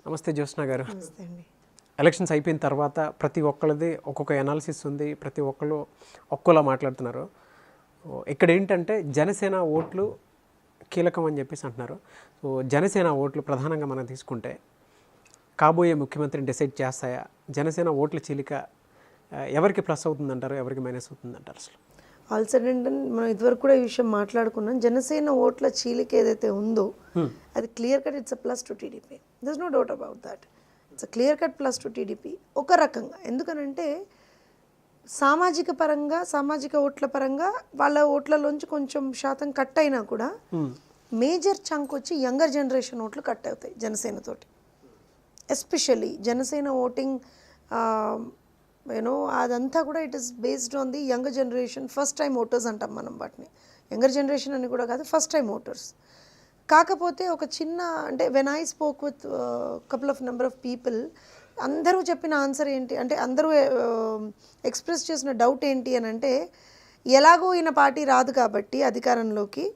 నమస్తే జ్యోత్స్న గారు. నమస్తే అండి. ఎలక్షన్స్ అయిపోయిన తర్వాత ప్రతి ఒక్కరిది ఒక్కొక్క ఎనాలిసిస్ ఉంది, ప్రతి ఒక్కళ్ళు ఒక్కోలా మాట్లాడుతున్నారు. ఇక్కడ ఏంటంటే జనసేన ఓట్లు కీలకం అని చెప్పేసి అంటున్నారు. సో జనసేన ఓట్లు ప్రధానంగా మనం తీసుకుంటే కాబోయే ముఖ్యమంత్రిని డిసైడ్ చేస్తాయా? జనసేన ఓట్ల చీలిక ఎవరికి ప్లస్ అవుతుందంటారు, ఎవరికి మైనస్ అవుతుందంటారు? అసలు ఆల్ సడన్ మనం ఇదివరకు కూడా ఈ విషయం మాట్లాడుకున్నాం. జనసేన ఓట్ల చీలిక ఏదైతే ఉందో అది clear cut it's a plus to TDP. There's no doubt about that. It's a clear cut plus to TDP ఒక రకంగా. ఎందుకనంటే సామాజిక పరంగా, సామాజిక ఓట్ల పరంగా వాళ్ళ ఓట్లలోంచి కొంచెం శాతం కట్ అయినా కూడా మేజర్ చంక్ వచ్చి యంగర్ జనరేషన్ ఓట్లు కట్ అవుతాయి జనసేనతోటి. ఎస్పెషల్లీ జనసేన ఓటింగ్ అదంతా కూడా it is based on the younger generation, first time voters అంటాం మనం వాటిని. యంగర్ జనరేషన్ అని కూడా కాదు, ఫస్ట్ టైం ఓటర్స్. కాకపోతే ఒక చిన్న అంటే when I spoke with couple of number of people, అందరూ చెప్పిన ఆన్సర్ ఏంటి అంటే, అందరూ ఎక్స్ప్రెస్ చేసిన డౌట్ ఏంటి అని అంటే, ఎలాగో ఈయన పార్టీ రాదు కాబట్టి అధికారంలోకి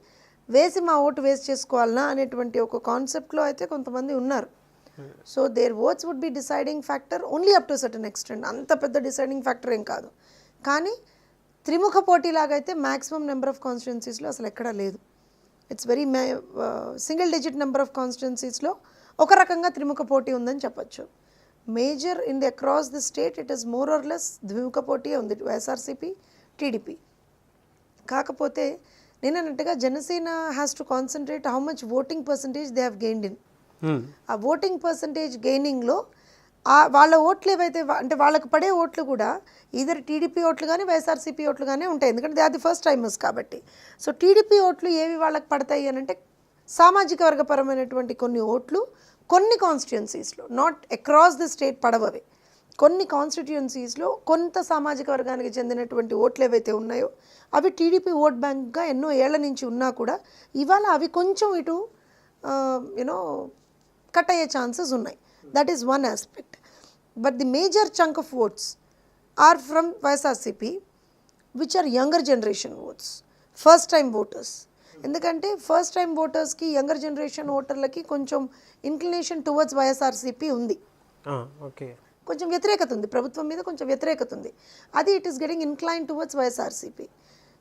వేసి మా ఓటు వేస్ట్ చేసుకోవాలనా అనేటువంటి ఒక కాన్సెప్ట్లో అయితే కొంతమంది ఉన్నారు. So their votes would be deciding factor only up to certain extent. అంత పెద్ద డిసైడింగ్ ఫ్యాక్టర్ ఏం కాదు. కానీ త్రిముఖ పోటీలాగా అయితే మ్యాక్సిమం నెంబర్ ఆఫ్ కాన్స్టిట్యున్సీస్లో అసలు ఎక్కడా లేదు. Its very single digit number of కాన్స్టిట్యున్సీస్లో ఒక రకంగా త్రిముఖ పోటీ ఉందని చెప్పచ్చు. Major in the across the state it is more or less ద్విముఖ పోటీ ఉంది, వైఎస్ఆర్సీపీ, టీడీపీ. కాకపోతే నేను అన్నట్టుగా Janasena has to concentrate how much voting percentage they have gained in. ఆ ఓటింగ్ పర్సంటేజ్ గెయినింగ్లో వాళ్ళ ఓట్లు ఏవైతే అంటే వాళ్ళకి పడే ఓట్లు కూడా ఈధర్ టీడీపీ ఓట్లు కానీ వైఎస్ఆర్సీపీ ఓట్లు కానీ ఉంటాయి, ఎందుకంటే they are the first timers కాబట్టి. సో టీడీపీ ఓట్లు ఏవి వాళ్ళకి పడతాయి అని అంటే, సామాజిక వర్గపరమైనటువంటి కొన్ని ఓట్లు కొన్ని కాన్స్టిట్యున్సీస్లో, నాట్ అక్రాస్ ది స్టేట్ పడవవి, కొన్ని కాన్స్టిట్యున్సీస్లో కొంత సామాజిక వర్గానికి చెందినటువంటి ఓట్లు ఏవైతే ఉన్నాయో అవి టీడీపీ ఓట్ బ్యాంక్గా ఎన్నో ఏళ్ల నుంచి ఉన్నా కూడా ఇవాళ అవి కొంచెం ఇటు కట్ అయ్యే ఛాన్సెస్ ఉన్నాయి. That is one aspect. But the major chunk of votes are from YSRCP which are younger generation votes, first time voters. ఎందుకంటే ఫస్ట్ టైం ఓటర్స్కి, యంగర్ జనరేషన్ ఓటర్లకి కొంచెం ఇంక్లినేషన్ టువర్డ్స్ వైఎస్ఆర్సీపీ ఉంది. కొంచెం వ్యతిరేకత ఉంది, ప్రభుత్వం మీద కొంచెం వ్యతిరేకత ఉంది. అది it is getting incline towards YSRCP.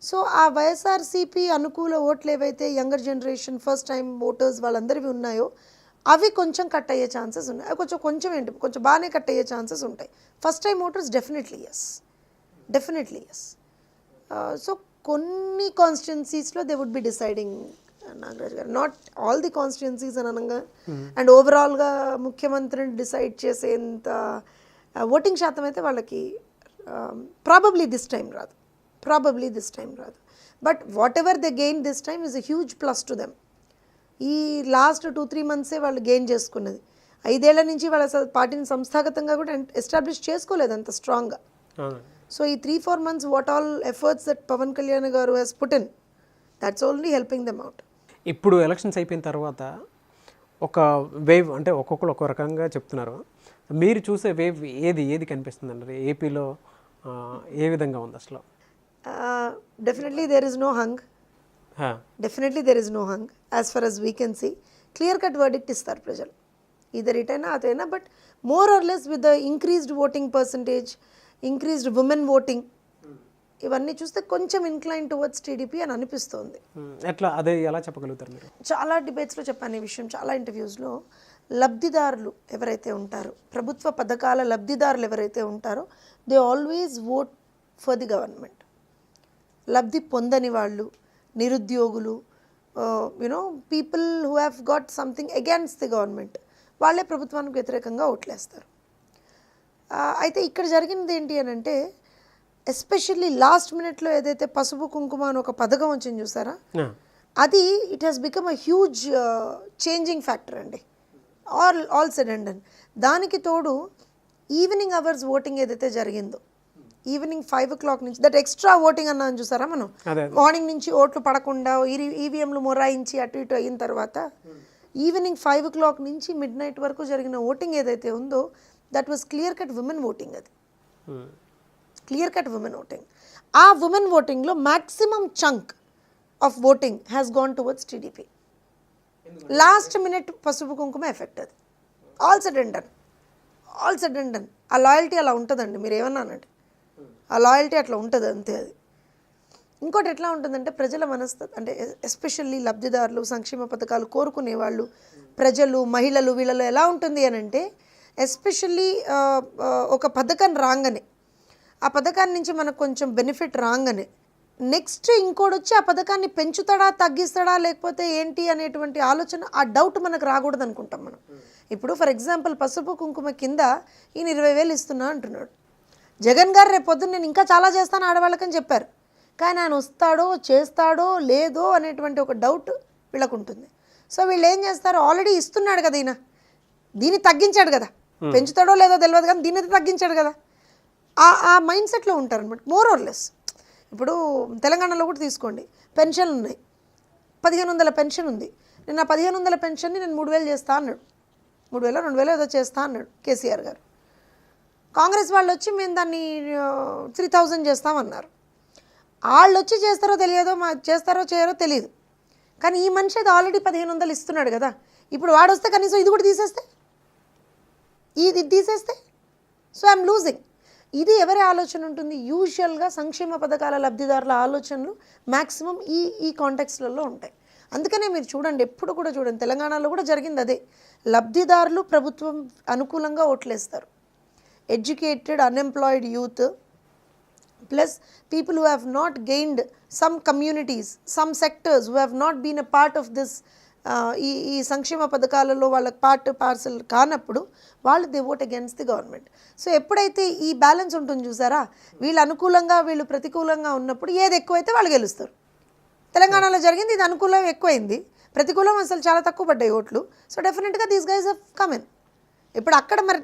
So ఆ వైఎస్ఆర్సీపీ అనుకూల ఓట్లు ఏవైతే younger generation first time voters వాళ్ళందరివి ఉన్నాయో అవి కొంచెం కట్ అయ్యే ఛాన్సెస్ ఉన్నాయి. అవి కొంచెం బాగానే కట్ అయ్యే ఛాన్సెస్ ఉంటాయి. First time voters definitely yes. So కొన్ని కాన్స్టిట్యున్సీస్లో they would be deciding, Nagaraj garu, not all the constituencies అని అనగా అండ్ ఓవరాల్గా ముఖ్యమంత్రిని డిసైడ్ చేసేంత ఓటింగ్ శాతం అయితే వాళ్ళకి ప్రాబబ్లీ దిస్ టైం రాదు. But what ever they gain this time is a huge plus to them. ఈ లాస్ట్ 2-3 మంత్సే వాళ్ళు గెయిన్ చేసుకున్నది. 5 ఏళ్ల నుంచి వాళ్ళ పార్టీని సంస్థాగతంగా కూడా ఎస్టాబ్లిష్ చేసుకోలేదు అంత స్ట్రాంగ్గా. సో ఈ 3-4 months what all efforts that Pawan Kalyan garu has put in, that's only helping them out. ఇప్పుడు ఎలక్షన్స్ అయిపోయిన తర్వాత ఒక వేవ్, అంటే ఒక్కొక్కరు ఒక్కో రకంగా చెప్తున్నారు. మీరు చూసే వేవ్ ఏది కనిపిస్తుంది అంటారు? ఏపీలో ఏ విధంగా ఉంది అసలు? Definitely there is no hung. As far as we can see, clear cut verdict ఇస్తారు ప్రజలు, ఇదర్ ఇటైనా అదైనా. But more or less with the increased voting percentage, increased women voting, ఇవన్నీ చూస్తే కొంచెం ఇన్క్లైన్ టువర్డ్స్ టీడీపీ అని అనిపిస్తుంది. ఎట్లా, అదే ఎలా చెప్పగలుగుతారు మీరు? చాలా డిబేట్స్లో చెప్పాను ఈ విషయం, చాలా ఇంటర్వ్యూస్లో. లబ్ధిదారులు ఎవరైతే ఉంటారో, ప్రభుత్వ పథకాల లబ్ధిదారులు ఎవరైతే ఉంటారో, they always vote for the government. లబ్ధి పొందని వాళ్ళు, నిరుద్యోగులు, people who have got something against the government, వాళ్ళే ప్రభుత్వానికి వ్యతిరేకంగా ఓట్లేస్తారు. అయితే ఇక్కడ జరిగినది ఏంటి అని అంటే, ఎస్పెషల్లీ లాస్ట్ మినిట్లో ఏదైతే పసుపు కుంకుమ అని ఒక పథకం వచ్చింది చూసారా, అది it has become a huge changing factor అండి. All said and done. దానికి తోడు ఈవినింగ్ అవర్స్ ఓటింగ్ ఏదైతే జరిగిందో, ఈవినింగ్ 5 o'clock నుంచి, దట్ ఎక్స్ట్రా ఓటింగ్ అన్నాను చూసారా మనం, మార్నింగ్ నుంచి ఓట్లు పడకుండా ఈవీఎంలు మొరాయించి అటు ఇటు అయిన తర్వాత ఈవినింగ్ 5 o'clock నుంచి midnight వరకు జరిగిన ఓటింగ్ ఏదైతే ఉందో, that was clear cut women voting. అది క్లియర్ కట్ ఉమెన్ ఓటింగ్. ఆ ఉమెన్ ఓటింగ్లో maximum chunk of voting has gone towards TDP. Last minute పసుపు కుంకుమ ఎఫెక్ట్ అది. All said and done. ఆ లాయల్టీ అలా ఉంటుందండి, మీరు ఏమన్నానండి, ఆ లాయల్టీ అట్లా ఉంటుంది అంతే. అది ఇంకోటి ఎట్లా ఉంటుందంటే ప్రజల మనస్తత్వం, అంటే ఎస్పెషల్లీ లబ్ధిదారులు, సంక్షేమ పథకాలు కోరుకునే వాళ్ళు, ప్రజలు, మహిళలు, వీళ్ళలో ఎలా ఉంటుంది అని అంటే, ఎస్పెషల్లీ ఒక పథకం రాగానే, ఆ పథకాన్ని నుంచి మనకు కొంచెం బెనిఫిట్ రాగానే నెక్స్ట్ ఇంకోటి వచ్చి ఆ పథకాన్ని పెంచుతాడా, తగ్గిస్తాడా, లేకపోతే ఏంటి అనేటువంటి ఆలోచన, ఆ డౌట్ మనకు రాకూడదు అనుకుంటాం మనం. ఇప్పుడు ఫర్ ఎగ్జాంపుల్ పసుపు కుంకుమ కింద ఈయన 20,000 ఇస్తున్నా అంటున్నాడు. జగన్ గారు రేపు పొద్దున్న నేను ఇంకా చాలా చేస్తాను ఆడవాళ్ళకని చెప్పారు. కానీ ఆయన వస్తాడో చేస్తాడో లేదో అనేటువంటి ఒక డౌట్ వీళ్ళకు ఉంటుంది. సో వీళ్ళు ఏం చేస్తారు, ఆల్రెడీ ఇస్తున్నాడు కదా ఈయన, దీన్ని తగ్గించాడు కదా, పెంచుతాడో లేదో తెలియదు కానీ దీన్ని తగ్గించాడు కదా, ఆ మైండ్ సెట్లో ఉంటారు అనమాట, మోర్ ఆర్ లెస్. ఇప్పుడు తెలంగాణలో కూడా తీసుకోండి, పెన్షన్లు ఉన్నాయి, 1,500 పెన్షన్ ఉంది. నేను ఆ 1,500 పెన్షన్ని నేను 3,000 చేస్తా అన్నాడు, 3,000 2,000 ఏదో చేస్తా అన్నాడు కేసీఆర్ గారు. కాంగ్రెస్ వాళ్ళు వచ్చి మేము దాన్ని 3,000 చేస్తామన్నారు. వాళ్ళు వచ్చి చేస్తారో తెలియదో, చేస్తారో చేయరో తెలియదు, కానీ ఈ మనిషి అది ఆల్రెడీ 1,500 ఇస్తున్నాడు కదా. ఇప్పుడు వాడు వస్తే కనీసం ఇది కూడా తీసేస్తే, ఇది తీసేస్తే, సో ఐఎమ్ లూజింగ్. ఇది ఎవరి ఆలోచన ఉంటుంది, యూజువల్గా సంక్షేమ పథకాల లబ్ధిదారుల ఆలోచనలు మ్యాక్సిమం ఈ కాంటెక్స్లలో ఉంటాయి. అందుకనే మీరు చూడండి, ఎప్పుడు కూడా చూడండి, తెలంగాణలో కూడా జరిగింది అదే. లబ్ధిదారులు ప్రభుత్వం అనుకూలంగా ఓట్లేస్తారు. Educated unemployed youth plus people who have not gained some communities, some sectors who have not been a part of this, ఈ సంక్షేమ పథకాలలో వాళ్ళకి పార్ట్ పార్సల్ కానప్పుడు వాళ్ళు they vote against the government. So ఎప్పుడైతే ఈ బ్యాలెన్స్ ఉంటుంది చూసారా, వీళ్ళు అనుకూలంగా వీళ్ళు ప్రతికూలంగా ఉన్నప్పుడు ఏది ఎక్కువైతే వాళ్ళు గెలుస్తారు. తెలంగాణలో జరిగింది, ఇది అనుకూలం ఎక్కువైంది, ప్రతికూలం అసలు చాలా తక్కువ పడ్డాయి ఓట్లు. సో డెఫినెట్గా these guys have come in. ఇప్పుడు అక్కడ మరి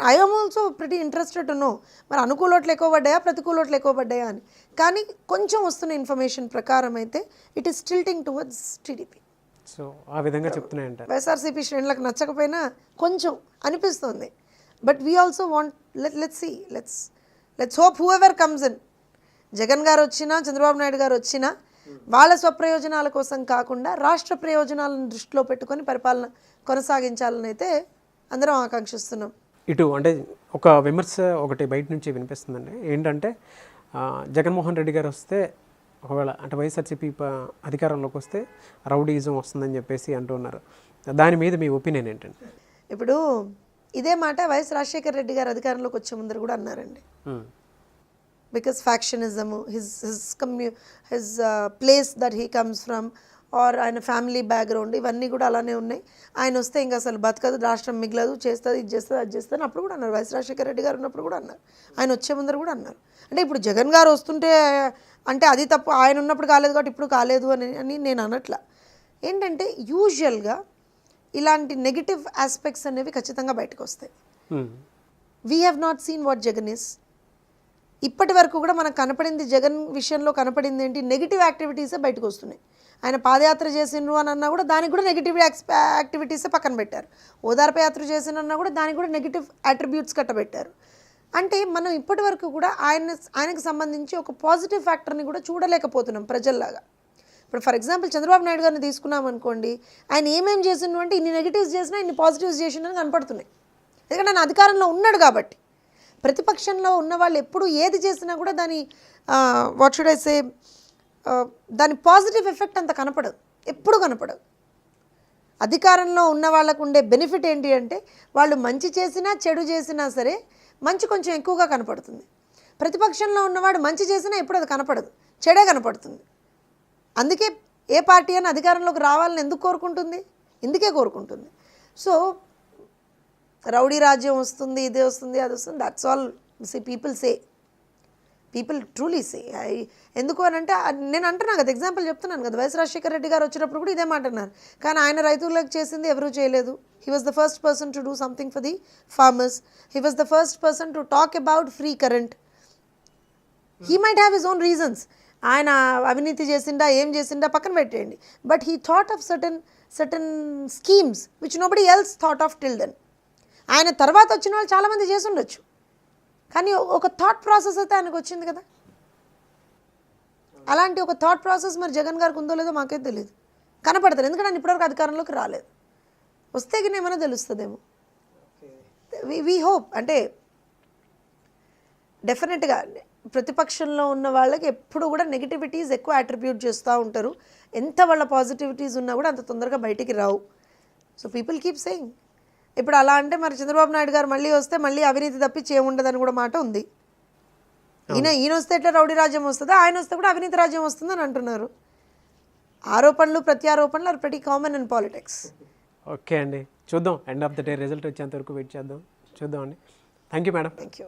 I am also pretty interested to know, మరి అనుకూల ఓట్లు ఎక్కువ పడ్డాయా, ప్రతికూల ఓట్లు ఎక్కువ పడ్డాయా అని. కానీ కొంచెం వస్తున్న ఇన్ఫర్మేషన్ ప్రకారం అయితే it is tilting towards TDP. So ఆ విధంగా చెప్తున్నాయంట. వైఎస్ఆర్సీపీ శ్రేణులకు నచ్చకపోయినా కొంచెం అనిపిస్తుంది. But we also want, let's hope who ever comes in, Jagan గారు వచ్చినా, చంద్రబాబు నాయుడు గారు వచ్చినా, వాళ్ళ స్వప్రయోజనాల కోసం కాకుండా రాష్ట్ర ప్రయోజనాలను దృష్టిలో పెట్టుకొని పరిపాలన కొనసాగించాలని అయితే అందరం ఆకాంక్షిస్తున్నాం. ఇటు అంటే ఒక విమర్శ ఒకటి బయట నుంచి వినిపిస్తుందండి, ఏంటంటే జగన్మోహన్ రెడ్డి గారు వస్తే, ఒకవేళ అంటే వైఎస్ఆర్సీపీ అధికారంలోకి వస్తే రౌడీయిజం వస్తుందని చెప్పేసి అంటున్నారు. దాని మీద మీ ఒపీనియన్ ఏంటండి? ఇప్పుడు ఇదే మాట వైఎస్ రాజశేఖర రెడ్డి గారు అధికారంలోకి వచ్చే ముందర కూడా అన్నారండి. Because factionism, his place that he comes from, or ఆయన ఫ్యామిలీ బ్యాక్గ్రౌండ్, ఇవన్నీ కూడా అలానే ఉన్నాయి. ఆయన వస్తే ఇంకా అసలు బతకదు, రాష్ట్రం మిగలదు, చేస్తుంది, ఇది చేస్తుంది, అది చేస్తుంది అప్పుడు కూడా అన్నారు. వైఎస్ రాజశేఖర రెడ్డి గారు ఉన్నప్పుడు కూడా అన్నారు, ఆయన వచ్చే ముందర కూడా అన్నారు. అంటే ఇప్పుడు జగన్ గారు వస్తుంటే అంటే అది తప్పు, ఆయన ఉన్నప్పుడు కాలేదు కాబట్టి ఇప్పుడు కాలేదు అని నేను అనట్లా. ఏంటంటే యూజువల్గా ఇలాంటి నెగిటివ్ ఆస్పెక్ట్స్ అనేవి ఖచ్చితంగా బయటకు వస్తాయి. We have not seen what Jagan is. ఇప్పటి వరకు కూడా మనకు కనపడింది, జగన్ విషయంలో కనపడింది ఏంటి, నెగిటివ్ యాక్టివిటీసే బయటకు వస్తున్నాయి. ఆయన పాదయాత్ర చేసిండ్రు అని అన్నా కూడా దానికి కూడా నెగిటివ్ యాక్టివిటీసే పక్కన పెట్టారు. ఓదార్పు యాత్ర చేసినన్నా కూడా దానికి కూడా నెగిటివ్ అట్రిబ్యూట్స్ కట్టబెట్టారు. అంటే మనం ఇప్పటి వరకు కూడా ఆయనకు సంబంధించి ఒక పాజిటివ్ ఫ్యాక్టర్ని కూడా చూడలేకపోతున్నాం ప్రజల్లాగా. ఇప్పుడు ఫర్ ఎగ్జాంపుల్ చంద్రబాబు నాయుడు గారిని తీసుకున్నాం అనుకోండి, ఆయన ఏమేం చేసిండు అంటే ఇన్ని నెగిటివ్స్ చేసినా ఇన్ని పాజిటివ్స్ చేసిండని కనపడుతున్నాయి. ఎందుకంటే ఆయన అధికారంలో ఉన్నాడు కాబట్టి. ప్రతిపక్షంలో ఉన్న వాళ్ళు ఎప్పుడు ఏది చేసినా కూడా దాని వాట్ షుడ్ ఐ సే, దాని పాజిటివ్ ఎఫెక్ట్ అంత కనపడదు, ఎప్పుడు కనపడదు. అధికారంలో ఉన్న వాళ్ళకు ఉండే బెనిఫిట్ ఏంటి అంటే, వాళ్ళు మంచి చేసినా చెడు చేసినా సరే మంచి కొంచెం ఎక్కువగా కనపడుతుంది. ప్రతిపక్షంలో ఉన్నవాడు మంచి చేసినా ఎప్పుడు అది కనపడదు, చెడే కనపడుతుంది. అందుకే ఏ పార్టీ అని అధికారంలోకి రావాలని ఎందుకు కోరుకుంటుంది, ఇందుకే కోరుకుంటుంది. సో రౌడీ రాజ్యం వస్తుంది, ఇదే వస్తుంది, అది వస్తుంది, దట్స్ ఆల్ పీపుల్ ట్రూలీ సే. ఎందుకు అని అంటే నేను అంటున్నా కదా, ఎగ్జాంపుల్ చెప్తున్నాను కదా, వైఎస్ రాజశేఖర రెడ్డి గారు వచ్చినప్పుడు కూడా ఇదే మాట అన్నారు. కానీ ఆయన రైతులకు చేసింది ఎవరూ చేయలేదు. He was the first person to do something for the farmers. He was the first person to talk about free current. He might have his own reasons. ఆయన అవినీతి చేసిండా ఏం చేసిండా పక్కన పెట్టేయండి, but he thought of certain schemes which nobody else thought of till then. ఆయన తర్వాత వచ్చిన వాళ్ళు చాలామంది చేసి ఉండొచ్చు, కానీ ఒక థాట్ ప్రాసెస్ అయితే ఆయనకు వచ్చింది కదా. అలాంటి ఒక థాట్ ప్రాసెస్ మరి జగన్ గారికి ఉందో లేదో మాకేం తెలియదు, కనపడతారు. ఎందుకంటే ఆయన ఇప్పటివరకు అధికారంలోకి రాలేదు. వస్తే ఏమైనా తెలుస్తుందేమో. వి హోప్ అంటే డెఫినెట్గా ప్రతిపక్షంలో ఉన్న వాళ్ళకి ఎప్పుడు కూడా నెగిటివిటీస్ ఎక్కువ అట్రిబ్యూట్ చేస్తూ ఉంటారు. ఎంత వాళ్ళ పాజిటివిటీస్ ఉన్నా కూడా అంత తొందరగా బయటికి రావు. So people keep saying. ఇప్పుడు అలా అంటే మరి చంద్రబాబు నాయుడు గారు మళ్ళీ వస్తే మళ్ళీ అవినీతి తప్పించి ఏముండదని కూడా మాట ఉంది. ఈయన వస్తే ఎట్లా రౌడీ రాజ్యం వస్తుందో, ఆయన వస్తే కూడా అవినీతి రాజ్యం వస్తుందని అంటున్నారు. ఆరోపణలు ప్రత్యారోపణలు are pretty common in politics. Okay అండి, చూద్దాం. End of the day result వచ్చేంత వరకు వెయిట్ చేద్దాం, చూద్దాం అండి. Thank you madam. Thank you.